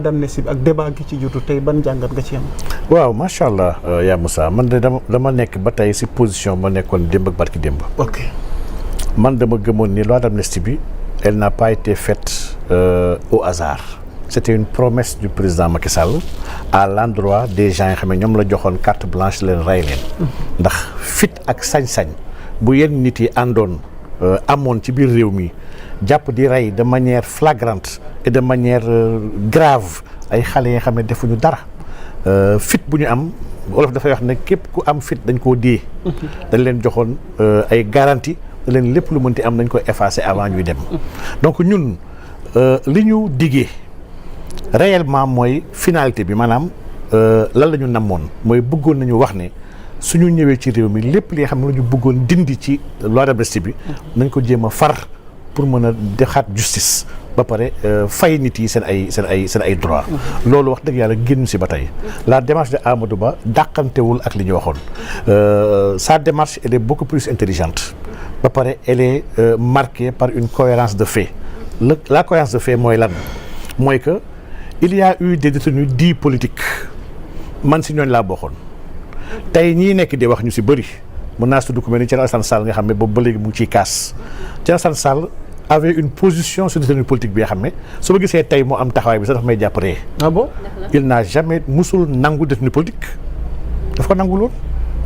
d'amnistie ak débat gi ci jotu tey ban jàngat nga ci am. waaw macha allah yaa Moussa man de dama nekk ba tey si position ma nekkoon démb ak barki démb. ok man dama gëmoon ni loi d'amnistie bi elle n'a pas été faite au hasard. C'était une promesse du président Macky Sall à l'endroit des gens yi xam ne ñoom la joxoon carte blanche leen rey leen. ndax fit ak sañ-sañ bu yenn nit yi àndoon amoon ci biir réew mi jàpp di rey de manière flagrante et de manière grave ay xale yi nga xam ne defuñu dara fit bu ñu am wolof dafay wax ne képp ku am fit dañ koo dee. dañ leen joxoon ay garantie da leen lépp lu mënti am dañ koy effacer avant ñuy dem. donc ñun li ñu diggee. réellement mooy finalité bi maanaam lan la ñu namoon mooy bëggoon nañu wax ne suñu ñëwee ci réew mi lépp li nga xam ne la ñu bëggoon dindi ci loi d'amnistie bi nañ ko jéem a far pour mën a defaat justice ba pare fay nit yi seen ay droit loolu wax dëgg yàlla génn si ba tey la démarche de Amadou Ba dàqantewul ak li ñu waxoon sa démarche elle est beaucoup plus intelligente ba pare elle est marquée par une cohérence de fait la cohérence de fait mooy lan mooy que il y a eu des détenus dits politiques man si ñooñu laa bokkoon tey ñii nekk di wax ñu si bëri mën naa tudd ku mel ni Thierno Alassane Sall nga xam ne boobu ba léegi mu ngi ciy kaas Thierno Alassane Sall avait une position sur détenu politique bi nga xam ne su ma gisee tey moo am taxawaay bi sax dafa may jàpparee. ah bon il n'a jamais musul nangu détenu politique daf ko nangu lool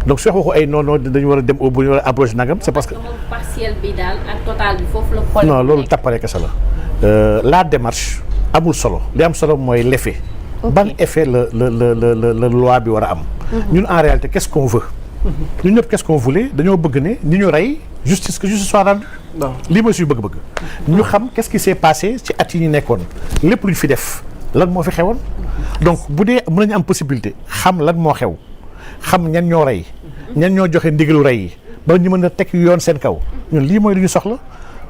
donc su waxu ay non dañu war a dem au bout ñu war a abroger nangam c'est parce que. partiel bi daal ak total bi foofu la problème non loolu tappale kese la la démarche. amul solo li am solo mooy l'effet. ban effet la loi bi war a am. ñun en réalité qu'est-ce qu'on veut. ñun ñëpp qu'est-ce qu'on voulait dañoo bëgg ne ni ñu rey justice que justice soit rendue. lii mooy suñu bëgg-bëgg. ñu xam qu'est-ce qui s'est passé ci at yi ñu nekkoon lépp lu ñu fi def lan moo fi xewoon. donc bu dee mën nañu am possibilité xam lan moo xew xam ñan ñoo rey. ñan ñoo joxe ndigalu rey yi ba ñu mën a teg yoon seen kaw ñun lii mooy lu ñu soxla.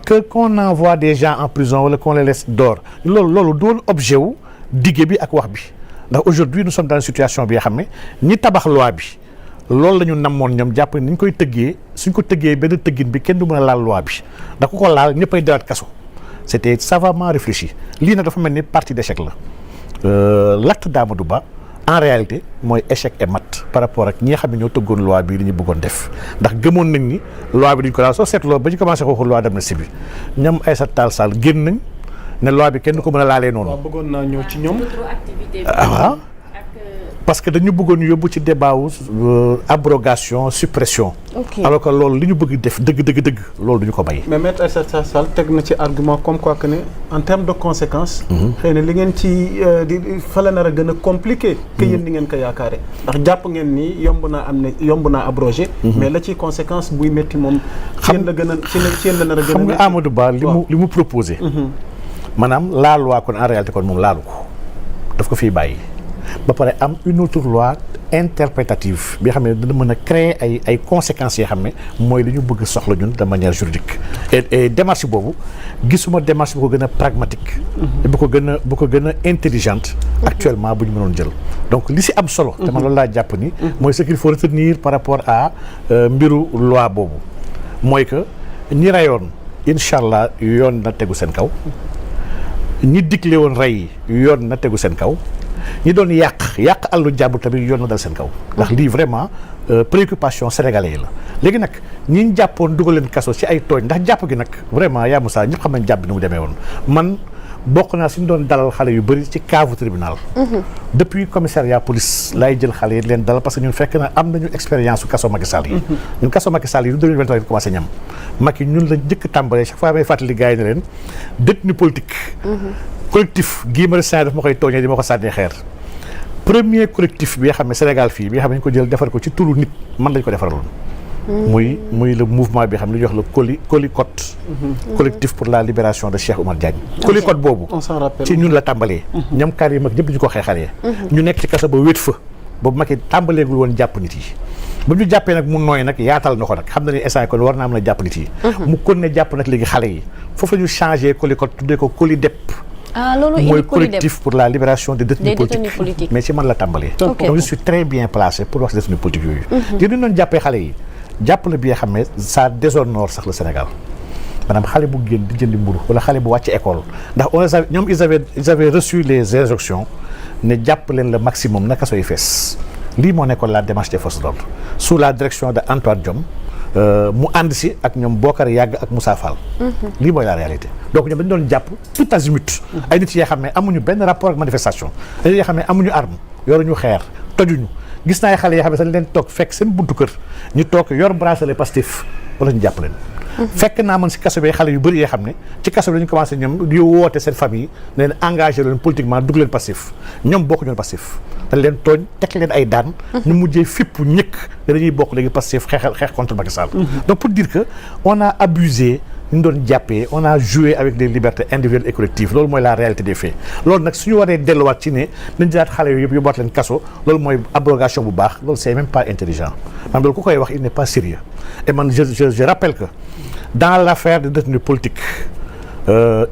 que qu'on envoie des gens en prison wala qu'on les laisse dehors loolu doon objet wu dige bi ak wax bi ndax aujourd'hui nous sommes dans une situation bi nga xam ne ñi tabax loi bi loolu la ñu namoon ñoom jàpp ni ñu koy tëggee suñ ko tëggee benn tëggin bi kenn du mën a laal loi bi ndax ku ko laal ñëppay delaat kaso c'était savamment réfléchi lii nag dafa mel ni partie d'échec la l'acte d'Amadou Ba en réalité mooy échec et mat par rapport ak ñi nga xam ne ñoo tëggoon loi bi li ñu bëggoon def ndax gëmoon nañ ni loi bi duñ ko laal soo seetloo ba ñu commencé xooxu loi d'amnistie bi ñoom Aïssata Tall Sall génn nañ ne loi bi kenn du ko mën a laalee noonu. waaw bëggoon naa ñëw ci ñoom. waaw parce que dañu bëggoon yóbbu ci débat wu abrogation suppression. alors que loolu li ñu bëgg def dëgg loolu duñu ko bay. mais maître Aïssata Tall Sall teg na ci argument comme quoi que ne en termes de conséquences. xëy na li ngeen ci di fa la nar a gën a compliqué. que yéen ni ngeen ko yaakaare ndax jàpp ngeen ni yomb naa abrogé. mais la ci conséquence buy métti moom. xam nga ci yéen la nar a gën a. xam nga Amadou Ba li mu proposé. maanaam la loi kon en réalité kon moom laalu ko daf ko fiy bàyyi. ba pare am une autre loi interprétative bi nga xam ne dina mën a créer ay conséquences yoo xam ne mooy li ñu bëgg soxla ñun de manière juridique et démarche boobu gisuma démarche bu ko gën a pragmatique bu ko gën a intelligente actuellement bu ñu mënoon jël donc li si am solo te man loolu laa jàpp ni mooy ce qu'il faut retenir par rapport à mbiru loi boobu mooy que ñi reyoon incha allah yoon na tegu seen kaw ñi digle woon rey yoon na tegu seen kaw ñi doon yàq àllu jàmbur tamit yoon na dal seen kaw ndax lii vraiment préoccupation sénégalais yi la léegi nag ñi ñu jàppoon dugal leen kaso ci ay tooñ ndax jàpp gi nag vraiment yaa Moussa ñëpp xam nañ jàpp bi ni mu demee woon man bokk naa suñu doon dalal xale yu bëri ci cave tribunal depuis commissariat police laay jël xale yi leen dalal parce que ñun fekk na am nañu expérience su kaso Macky Sall yi ñun kaso Macky Sall yi du 2023 bi commencé ñam Macky ñun la njëkk tàmbalee chaque fois may fàttali gars yi ne leen détenu politique collectif Guy Marius Sagna daf ma koy tooñee di ma ko sànnee xeer premier collectif bi nga xam ne Sénégal fii bi nga xam ne ñu ko jël defar ko ci turu nit man lañ ko defaraloon muy le mouvement bi xam ne li ñuy wax le Colicot collectif pour la libération de Cheikh Oumar Diagne Colicot boobu ci ñun la tàmbalee ñoom kaar yi mag ñëpp ñu ko xeexalee ñu nekk ci kaso ba wét fa boobu Macky tàmbaleegul woon jàpp nit yi ba ñu jàppee nag mu nooy nag yaatal na ko nag xam na ni instant kon war naa mën a jàpp nit yi mu kon ne jàpp nag léegi xale yi foofu la ñu changé Colicot tuddee ko Colidep mooy collectif pour la libération des détenus politiques mais ci man la tàmbalee donc je suis très bien placé pour wax ci détenus politiques yooyu di ñu doon jàppee xale yi jàpp la bi nga xam ne ça déshonore sax le Sénégal maanaam xale bu génn di jëndi mburu wala xale bu wàcc école ndax ñoom ils avaient reçu les injonctions ne jàpp leen le maximum na kaso yi fees lii moo nekkoon la démarche des forces de l'ordre sous la direction de Antoine Diome mu ànd si ak ñoom Bokar Yàgg ak Moussa Fall. lii mooy la réalité donc ñoom dañu doon jàpp tout azimut ay nit yoo xam ne amuñu benn rapport ak manifestation ay nit yoo xam ne amuñu arme yoruñu xeer tojuñu gis naa ay xale yoo xam ne sax leen toog fekk seen buntu kër ñu toog yor bracelet Pastef wala ñu jàpp leen. fekk naa man si kaso bi xale yu bëri yoo xam ne ci kaso bi dañu commencé ñoom di woote seen famille ne leen engagé leen politiquement dugg leen Pastef ñoom bokkuñu woon Pastef dañ leen tooñ teg leen ay daan ñu mujjee fipp ñëkk dañuy bokk léegi Pastef xeex contre Macky Sall donc pour dire que on a abusé ñu doon jàppee on a joué avec les libertés individuelles et collectives loolu mooy la réalité des faits loolu nag suñu waree delluwaat ci ne nañ jëlaat xale yooyu yëpp yóbbuwaat leen kaso loolu mooy abrogation bu baax loolu c'est même pas intelligent man loolu ku koy wax il n'est pas sérieux et man je rappelle que dans l'affaire de détenus politiques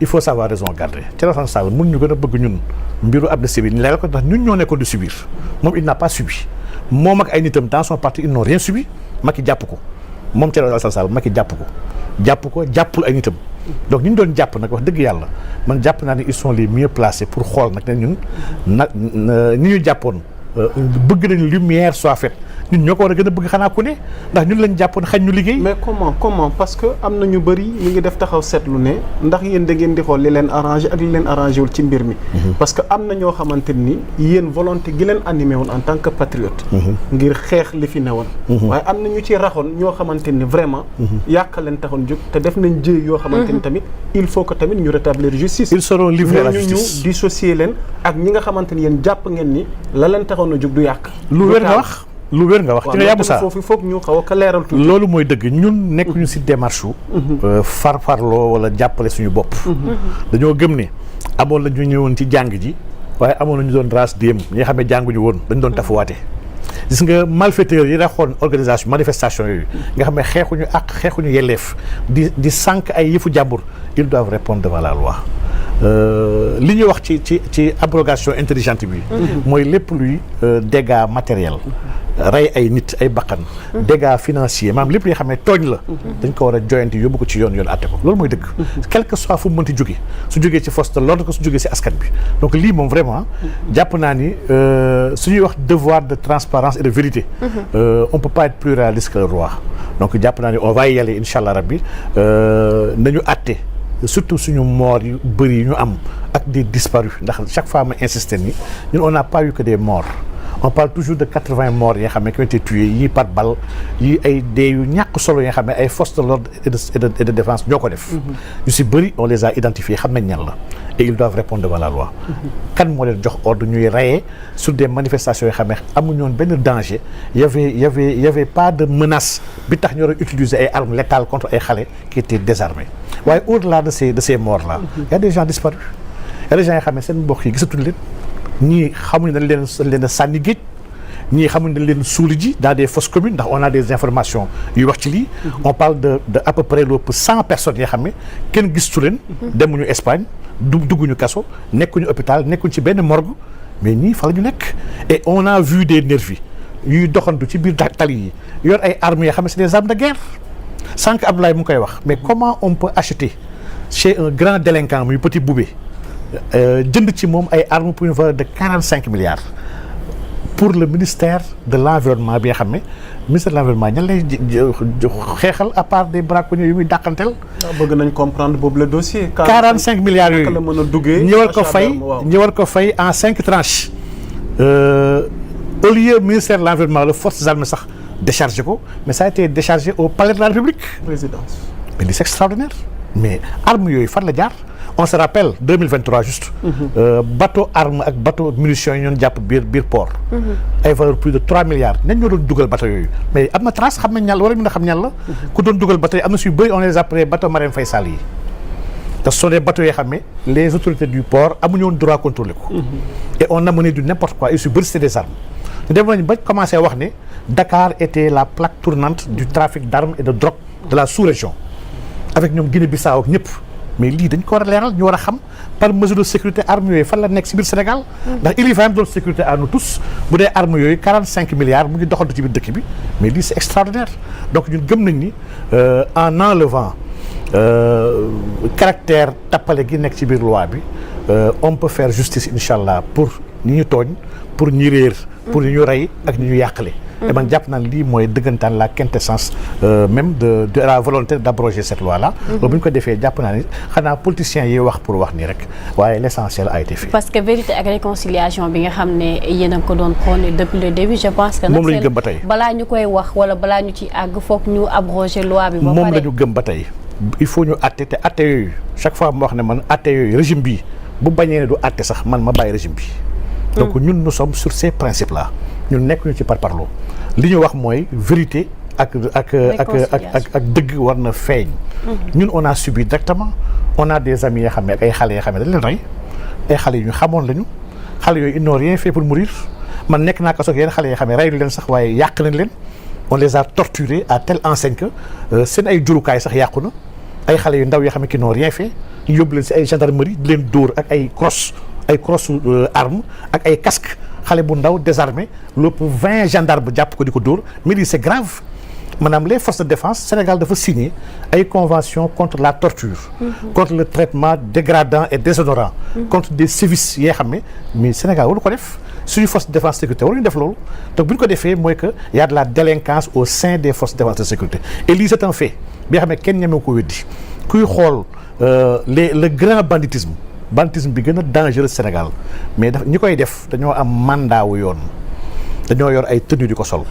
il faut savoir raison garder Thierno Alassane Sall mun ñu gën a bëgg ñun mbiru amnistie bi ñu leeral ko ndax ñun ñoo nekkoon di subir moom il n'a pas subi moom ak ay nitam dans son parti ils n'ont rien subi Macky jàpp ko moom Thierno Alassane Sall Macky jàpp ko jàppul ay nitam donc ñu doon jàpp nag wax dëgg yàlla man jàpp naa ne ils sont les mieux placés pour xool nag ne ñun nag ñi ñu jàppoon bëgg nañu lumière soit faite ñun ñoo ko war a gën a bëgg xanaa ku ne ndax ñun lañ jàppoon xañ ñu liggéey. mais comment parce que am na ñu bëri ñu ngi def taxaw seetlu ne ndax yéen da ngeen di xool li leen arrangé ak li leen arrangé wul ci mbir mi. parce que am na ñoo xamante ni yéen volonté gi leen animé woon en tant que patriote. ngir xeex li fi newoon. waaye am na ñu ci raxoon ñoo xamante ni vraiment. yàq leen taxoon jóg te def nañ jéey yoo xamante ni tamit il faut que tamit ñu rétablir justice. ils seront livrés à la justice ñu dissocier leen ak ñi nga xamante ni yéen jàpp ngeen ni la leen taxoon a jóg du yàq. lu wér nga wax. lu wér nga wax ci nga yàbbu saa foofu foog ñu xaw a leeral tuuti. loolu mooy dëgg ñun nekkuñu si démarche farfarloo wala jàppale suñu bopp. dañoo gëm ne amoon la ñu ñëwoon ci jàng ji waaye amoon na ñu doon race déem ñi nga xam ne jànguñu woon dañu doon tafuwaate. gis nga malfaiteurs yi raxoon organisation manifestation yooyu nga xam ne xeexuñu ak xeexuñu yelleef di sànq ay yëfu jàmbur ils doivent répondre devant la loi. li ñuy wax ci abrogation intelligente bi. mooy lépp luy dégâts matériels. rey ay nit ay bakkan dégâts financiers maanaam lépp li nga xam ne tooñ la dañ ko war a joyanti yóbbu ko ci yoon atte ko loolu mooy dëgg quel que soit fu mu mënti jóge su jógee ci force de l'ordre ko su jógee ci askan bi donc lii moom vraiment jàpp naa ni su ñuy wax devoir de transparence et de vérité on peut pas être plus réaliste que le roi donc jàpp naa ni on va y aller incha allah rabbi nañu atte surtout suñu morts yu bëri yi ñu am ak des disparus ndax chaque fois ma insister ni ñun on n'a pas eu que des morts on parle toujours de 80 morts yi nga xam ne qui ont été tués yii par balle yii ay dee yu ñàkk solo yi nga xam ne ay forces de l'ordre et de défense ñoo ko def. yu si bëri on les a identifiés xam nañ ñan la et ils doivent répondre devant la loi. kan moo leen jox ordre ñuy rayé sur des manifestations yoo xam ne amuñu woon benn danger y avait pas de menace bi tax ñu war a utiliser ay armes létales contre ay xale qui étaient désarmés waaye au-delà de ces morts là. y a des gens disparus y a des gens yoo xam ne seen mbokk yi gisatuñ leen. ñii xamuñu dañ leen a sànni géej ñii xamuñu dañ leen suuli ji dans des fosses communes ndax on a des informations yu wax ci lii. on parle de à peu près lépp 100 personnes yoo xam ne kenn gistu leen. demuñu Espagne dugguñu kaso nekkuñu hôpital nekkuñu ci benn morgue mais ñii fa la ñu nekk. et on a vu des nervis yuy doxantu ci biir tali yi yor ay armes yoo xam ne c'est des armes de guerre sànq Abdoulaye mu ngi koy wax mais comment on peut acheter chez un grand délinquant muy Petit Boubé. jënd ci moom ay armes pour une valeur de 45 milliards pour le ministère de l'environnement bi nga xam ne ministère de l'environnement ñan lay xeexal à part des braconniers yu muy dàqanteel. bëgg nañ comprendre boobu le dossier. 45 milliards yooyu la mën a duggee ñëwal ko fay en 5 tranches au lieu ministère de l'environnement la forces armées sax déchargé ko mais ça a été déchargé au palais de la République. présidence. mais li c'est extraordinaire mais armes yooyu fan la jaar. on se rappelle 2023 juste. bateau arme ak bateau munitions yi ñoon jàpp biir port. ay valeur plus de 3 milliards ñan ñoo doon dugal bateau yooyu mais am na trace xam nañ ñàll war a mën a xam ñàll la. ku doon dugal bateau yi am na suy bëri on les appelait bateau Marème Faye Sall yi. te ce sont des bateaux yoo xam ne les autorités du port amuñu woon droit contrôler ko. et on amenait du n'importe quoi et su bëri c'était des armes. ñu dem nañ ba commencé wax ne Dakar était la plaque tournante du trafic d'armes et de drogue de la sous-région avec ñoom Guinée-Bissau ak ñëpp. mais lii dañ ko war a leeral ñu war a xam par mesure de sécurité armes yooyu fan la nekk ci biir Sénégal. ndax il y a même sécurité à nous tous bu dee armes yooyu 45 milliards mu ngi doxantu ci biir dëkk bi mais lii c'est extraordinaire donc ñun gëm nañ ni en enlevant caractère tappale gi nekk ci biir loi bi on peut faire justice incha allah pour ñi ñu tooñ pour ñi réer pour ñi ñu rey ak ñi ñu yàqale et man jàpp naa ne lii mooy dëggantaan la quintessence même de la volonté d'abroger cette loi là loolu bu ñu ko defee jàpp naa ni xanaa politiciens yi wax pour wax nii rek waaye l'essentiel a été fait. parce que vérité ak réconciliation bi nga xam ne yéen a ko doon prôné depuis le début je pense que moom la ñu gëm ba tey balaa ñu koy wax wala balaa ñu ci àgg foog ñu abroger loi bi ba pare moom la ñu gëm ba tey il faut ñu atte te atte yooyu chaque fois mu wax ne man atte yooyu régime bi bu bañee ne du atte sax man ma bàyyi régime bi donc ñun nous sommes sur ces principes là ñun nekk ñu ci parparloo li ñu wax mooy vérité ak dëgg war na feeñ. ñun on a subi directement on a des amis yoo xam ne ak ay xale yoo xam ne dañ leen rey ay xale yu ñu xamoon lañu xale yooyu ils n'ont rien fait pour mourir man nekk naa ko soog yenn xale yoo xam ne reylu leen sax waaye yàq nañ leen on les a torturés à telle enseigne que seen ay jurukaay sax yàqu na ay xale yu ndaw yoo xam ne qui n'ont rien fait ñu yóbbu leen si ay gendarmerie di leen dóor ak ay crosse arme ak ay casque xale bu ndaw désarmé lépp 20 gendarmes jàpp ko di ko dóor mais lii c'est grave maanaam les forces de défense Sénégal dafa signer ay conventions contre la torture contre le traitement dégradant et déshonorant contre des sévices yoo xam ne mais Sénégal waru ko def suñu force de défense sécurité waruñu def loolu donc bu ñu ko defee mooy que y a de la délinquance au sein des forces de défense de sécurité et lii c'est un fait bi nga xam ne kenn ñeme ko weddi kuy xool le grand banditisme bi gën a dangereux Sénégal mais ñi koy def dañoo am mandat wu yoon dañoo yor ay tenue di ko sol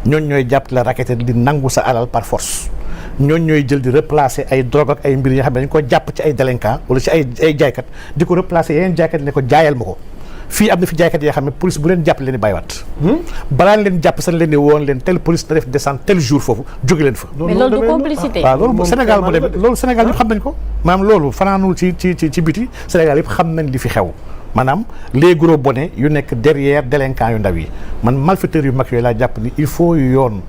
ñooñ ñooy jàpp la raquette di nangu sa alal par force ñooñ ñooy jël di replacer ay drogue ak ay mbir yoo xam ne dañ ko jàpp ci ay délinquants wala ci ay jaaykat di ko replacer yeneen jaaykat ne ko jaayal ma ko fii am na fi jaaykat yoo xam ne police bu leen jàpp leen di bàyyiwaat balaa leen jàpp sax leen di woon leen tel police na def descente tel jour foofu jóge leen fa mais loolu du complicité waaw loolu Sénégal mu demee loolu Sénégal yëpp xam nañ ko maanaam loolu fanaanul ci biti Sénégal yëpp xam nañ li fi xew maanaam les gros bonnets yu nekk derrière délinquants yu ndaw yi man malfaiteurs yu mag yooyu laa jàpp ni il faut yoon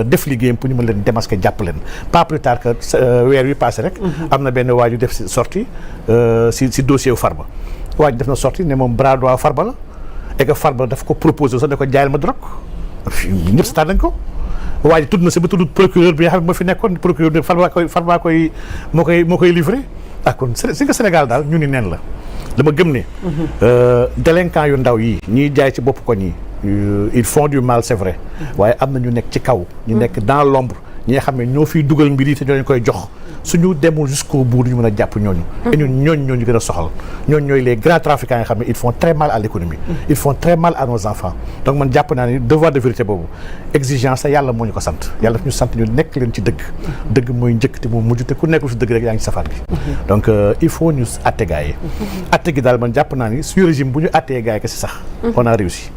def liggéeyam pour ñu mën leen démasquer jàpp leen pas plus tard que weer wi passé rek am na benn waaju def si sortie si dossier wu Farba waaj def na sorti ne moom bras droit Farba la et que Farba daf ko proposé sax ne ko jaayal ma drogue ñëpp seetaan nañ ko waaj tudd na si ba tudd procureur bi nga xam ne moo fi nekkoon procureur bi Farba moo koy livré kon si nga Sénégal daal ñu ni neen la dama gëm ne délinquants yu ndaw yi ñiy jaay ci bopp ko ñi ils font du mal c'est vrai waaye am na ñu nekk ci kaw ñu nekk dans l'ombre ñi nga xam ne ñoo fiy dugal mbir yi te ñoo leen koy jox suñu demul jusqu'au bout ñu mën a jàpp ñooñu et ñooñu gën a soxal ñooy les grands trafiquants yi nga xam ne ils font très mal à l'économie ils font très mal à nos enfants donc man jàpp naa ni devoir de vérité boobu exigence yàlla moo ñu ko sant yàlla daf ñu sant ñu nekk leen ci dëgg mooy njëkk te moo mujj te ku nekkul ci dëgg rek yaa ngi ci safaan bi donc il faut ñu atte gars yi atte gi daal man jàpp naa ni suñu régime bu ñu attee gars yi que si sax on a réussi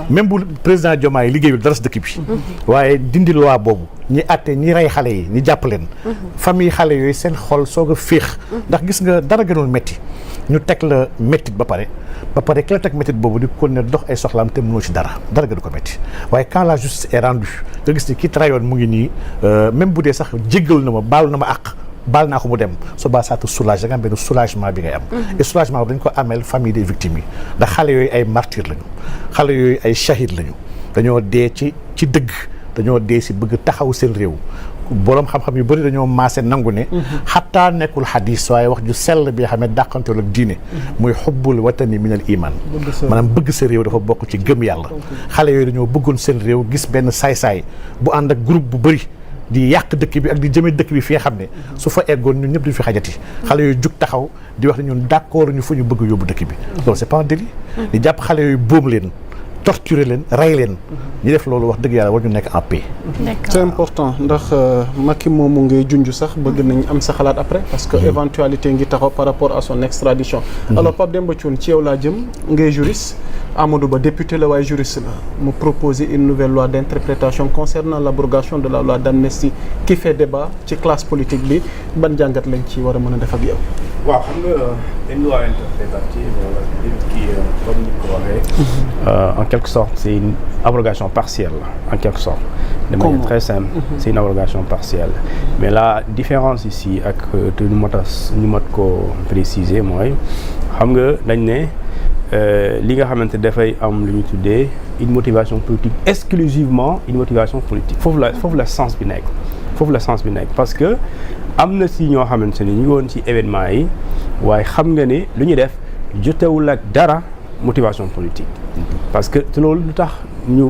même bu président Diomaye liggéeyul dara si dëkk bi waaye dindi loi boobu ñi atte ñi rey xale yi ñi jàpp leen famille xale yooyu seen xol soog a féex ndax gis nga dara gënul métti ñu teg la méttit ba pare ki la teg méttit boobu di ko ne dox ay soxlaam te mënoo ci dara gënu ko métti waaye quand la justice est rendue nga gis ni ki trayoon mu ngi nii même bu dee sax jéggal na ma baal na ma àq baal naa ko mu dem so ba ça te soulage da nga am benn soulagement bi ngay am et soulagement dañ ko amel famille des victimes yi ndax xale yooyu ay martyrs lañu xale yooyu ay shahid lañu dañoo dee ci dëgg dañoo dee si bëgg taxaw seen réew boroom xam-xam yu bëri dañoo maase nangu ne xataa nekkul xadis waaye wax ju sell bi nga xam ne dàqanteel ak diine muy xubbul watani minal iman maanaam bëgg sa réew dafa bokk ci gëm yàlla xale yooyu dañoo bëggoon seen réew gis benn saay-saay bu ànd ak groupe bu bëri di yàq dëkk bi ak di jëme dëkk bi fi nga xam ne su fa eggoon ñun ñëpp duñu fi xajati xale yooyu jug taxaw di wax ne ñun d'accord ñu fu ñu bëgg yóbbu dëkk bi loolu c'est pas un délit di jàpp xale yooyu boom leen torturer leen rey leen ñu def loolu wax dëgg yàlla war ñu nekk en paix. c'est important ndax Macky moomu ngay junj sax bëgg nañ am sa xalaat après parce que éventualité ngi taxaw par rapport à son extradition. alors Pape Demba Thioune ci yow laa jëm ngay juriste Amadou Ba député la waaye juriste la mu proposer une nouvelle loi d'interprétation concernant l'abrogation de la loi d'amnistie qui fait débat ci classe politique bi ban jàngat lañ ci war a mën a def ak yow. waaw xam nga une loi interprétative qui comme ni ko waxee en quelque sorte c'est une abrogation partielle en quelque sorte de manière très simple c'est une abrogation partielle mais la différence ici ak te ñu mot ko préciser mooy xam nga dañ ne li nga xamante dafay am lu ñu tuddee une motivation politique exclusivement une motivation politique foofu la sens bi nekk foofu la sens bi nekk parce que am na si ñoo xamante ni ñu ngi woon ci événement yi waaye xam nga ne lu ñu def jotewul ak dara motivation politique parce que te loolu lu tax ñu